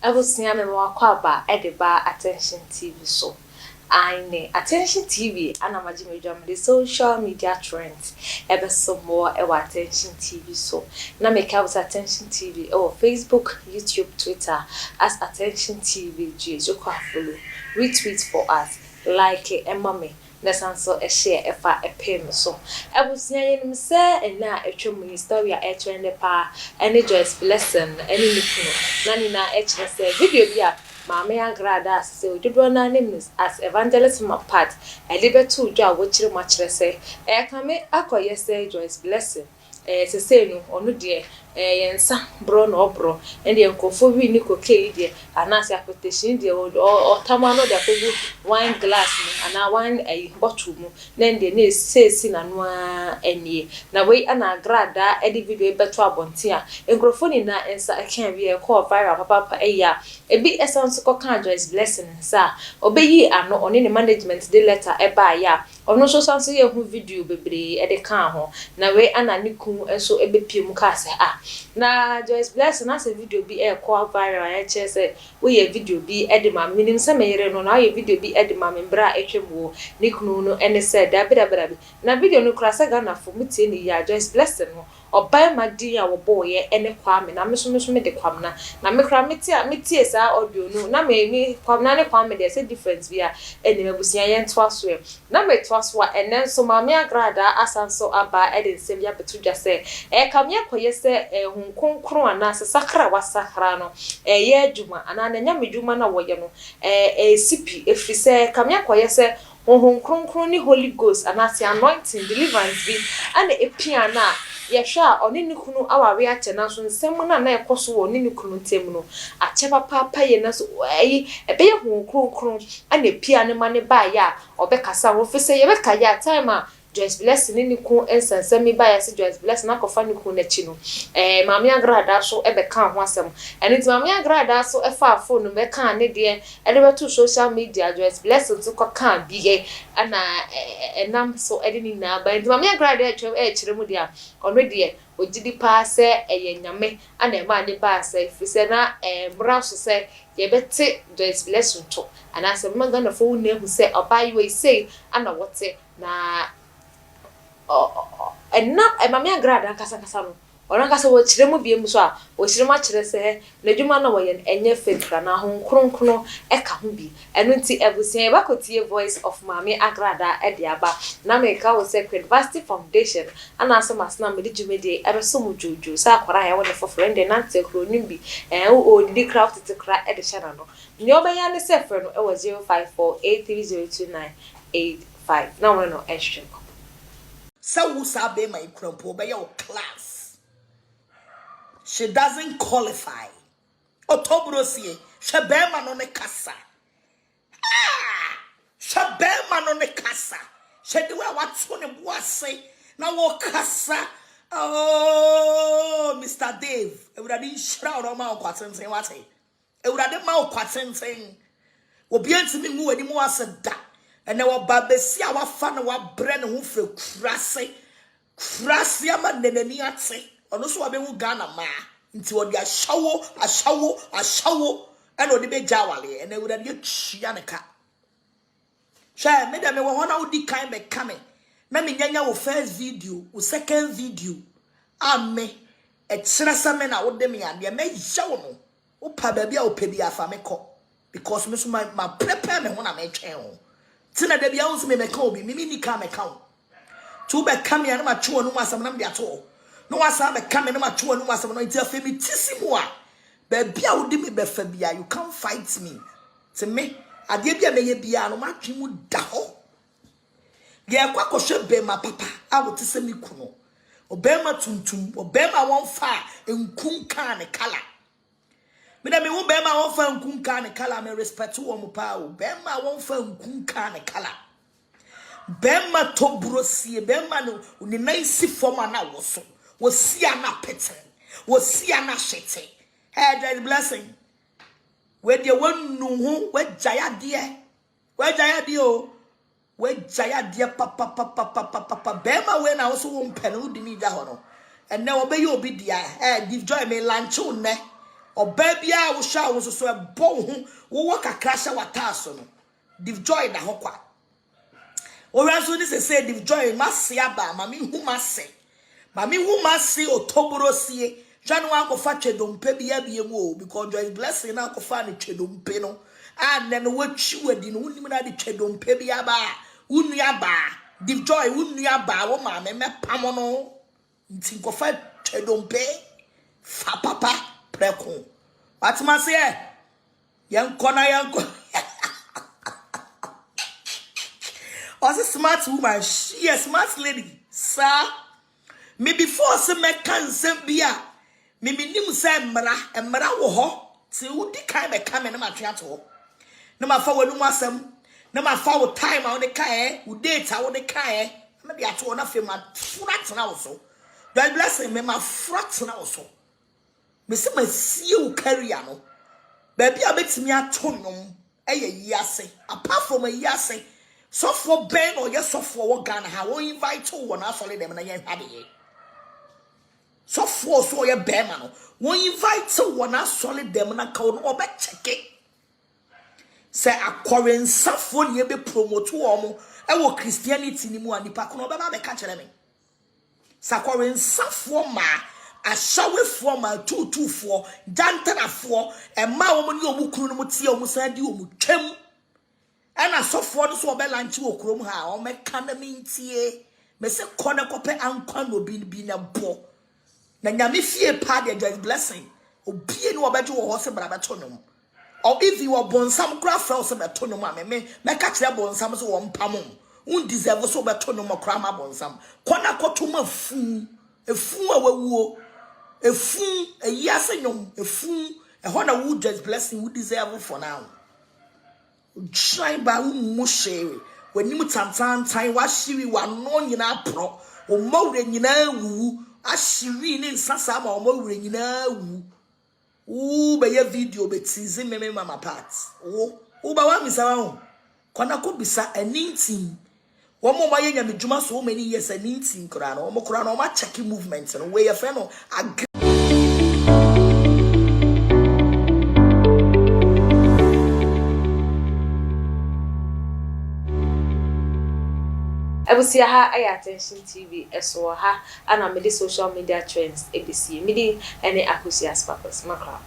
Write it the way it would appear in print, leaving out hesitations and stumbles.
Ebusia me wakwaba edeba Attention TV so. I Attention TV and I'm a the social media trends. Ever some more Attention TV so. Now make us Attention TV Facebook, YouTube, Twitter as Attention TV. You can follow, retweet for us, like it, and mommy. Nesanso a share a payment so. I was saying him say and now a true story a trend pa any Joyce Blessing any Nikuno. Nani na say video be Mammy AGRADAA so did one name as evangelism apart. A liber 2 job which you much say. Come yesterday Joyce Blessing. To say no or no dear, yensa bro no bro, and the uncle for we nico dear, and as application dear or tamano the wine glass and a wine a bottle, then the name says in and one any. Now wait and AGRADAA eddy video better bontia, and grophony na and sa can't be a call viral papa a ya. A bit essence of Joyce Blessing, sir. Obey ye are not on any management the letter a buy ya. Or no so fancy who video baby at the car. Now way and a niku and so a bit pumcase. Now Joyce Blessing as a video be a call viral. I say we a video be edema, meaning some no now a video be edema in bra HMO, Nick and said that bit. Now video no class a gunner for me ya Joyce Blessing. Or buy my dear boy any kwame na me so me de kwamna na me kra metie sa audio no na me kwamna ne kwame there say difference bia eni mebusia ye ntwa so na me twa so enen so Mami AGRADAA asanso aba eden sem ya betu dwa say kamye koye se hunkonkron ana sakra wasakra no ye adwuma ana na nya medwuma na woye no sipi efrise kamye koye se hunkonkron ni Holy Ghost ana se anointing deliverance bi ana epiana yesha oni nikunu awawe ache na so nsem na ekoso oni nikunu tem no ache papa ye na so ayi ebe ye hu kronkron ana pia ne mane ba ya obekasa wo fese ye beka ya time Joyce Blessing ni ku ensansami ba ya se Joyce Blessing na kofa ni ku na chi no Mami AGRADAA so ebe kan ho asem eni ti Mami AGRADAA so efa phone be kan ne de ede beto social media Joyce Blessing to ko kan biye ana enam so ede ni na ba enti Mami AGRADAA chire mu dia already ojidi pa se nyame ana e ma ne ba se fise na bra so se ye beti Joyce Blessing to ana se ma gana fo ne hu se obai we say ana wote na and now Mami AGRADAA kasa no ona kasa wo chire mu biem so a wo chire ma chire se na dwuma na wo ye enye fekra na ho kronkron e ka ho bi eno nti ebusia ba kotie voice of Mami AGRADAA e de aba na me ka wo se University Foundation ana so masna me de dwumede e be so mu jojo sa akwara ya wo ne for friend na nte kro nimbi o didi craft te kra e de channel no ni obeya ne se fre no e wo 0548302985 na wo no extra So who sabe my crumpo by your class? She doesn't qualify. Otobrosie, she beman on a casa. She beman on a casa. She do what's on a boise. Now walk casa. Oh, Mr. Dave. I would have shroud on my quatin saying what I would have my quatin saying. Will be to me more anymore as a duck. And now babesi our fan wa brand who feel crassy ama neneniate ono so abe hu Ghana ma nti odi a shawo and odi be jawale and we dey chia neka sha me dem we hona odi kan be kame na me nyanya wo first video wo second video ame e kire sa me na wo de me ade me yawo no wo pa ba bia wo pe bia fa me ko because me so ma prepare me ho na me twen ho tina de bia unse me meka obi mimi ni ka meka wo tu be kam ya na ma twa no asam na me ato no asa be kam na ma twa no asam no ntia fe mi tisimu a ba bia wo di me be fa bia you can't fight me to me ade bia me ye bia no ma twi mu da ho ye kwa ko hwe be ma papa a wo tise mi kuno obema tuntum obema won fa enkum kan ne kala me na me wo bema won fa nkun kan ne kala me respect wo mo pa wo bema won fa nkun kan ne kala bema to brosie bema no ni nice form na wo so wo sia na peten wo sia na shete Joyce Blessing we de wonu ho we jaya de o we jaya de papa bema we na wo so wo mpene wo di ni ja ho no enne wo be ye obi dia give joy me lunch ne Oba bia wo sha wo so e bo ho wo kakra sha wataso no. Tvgh na hokwa. Oranso ni say Tvgh mase aba mami hu mase. Mami hu mase otoborosie. Janu ankofa twedompe bia mu o because Joyce Blessing na ankofa ne twedompe no. And then wachi wadi no unim na de twedompe bia ba. Unua ba. Tvgh unua ba wo ma me pamo no. Nti ankofa twedompe fa papa preko. What ma say? Yanko. Was a smart woman, she a smart lady, sir. Me before some mechanism bia. Me nim say mra wo ho. Ti udi kai me come na matwa to. Na ma fa wanu masem. Na ma fa wo time a wo de kai, wo data wo de kai. Na de ato na fe ma frat na wo so. God blessing me ma frat na wo so. Me se ma sie wo career no. Ba bia betimi ato nom. Eye yase. Apart from a yase. So for Ben or yes, so for what Ghana, how we invite to one actually them and I had it. So for so your bear we invite to one actually them and I call or back check it. Say a Korean Safon ye be promote to omo. I will Christianity ni mu ani pa kono baba be catch me. Sa Korean Safon ma a shower for my 224 jantana 4 and ma woman you mu kunu mu tie omu sa di omu twem. And I saw for the so lunch wo krom ha o me kana mintie me se kona kope ankwa no bi na bo na nyame fie pa de Joyce Blessing obie no obeje wo ho se bra beto nom or if you were bonsam kra fra so beto nom a me ka kire bonsam so wo mpam un deserve so beto nom kra ma bonsam kona kotoma efu a wawuo efu eyase nom efu e ho na wo Joyce Blessing wo deserve for now. Try ba mu share when you tantan time wa shiri wa no nyina pro o mawre nyina wu ashiri ni nsasa ma o mawre nyina wu be ye video be tizi meme mama part wo ba wa misa wa kona ko bisa anintin wo mo ma ye nya medjuma so many years anintin kura no mo ma check movement no we ye fe no Ebusia ha attention TV eso ha ana me social media trends ebisi me di ene akusias papas makra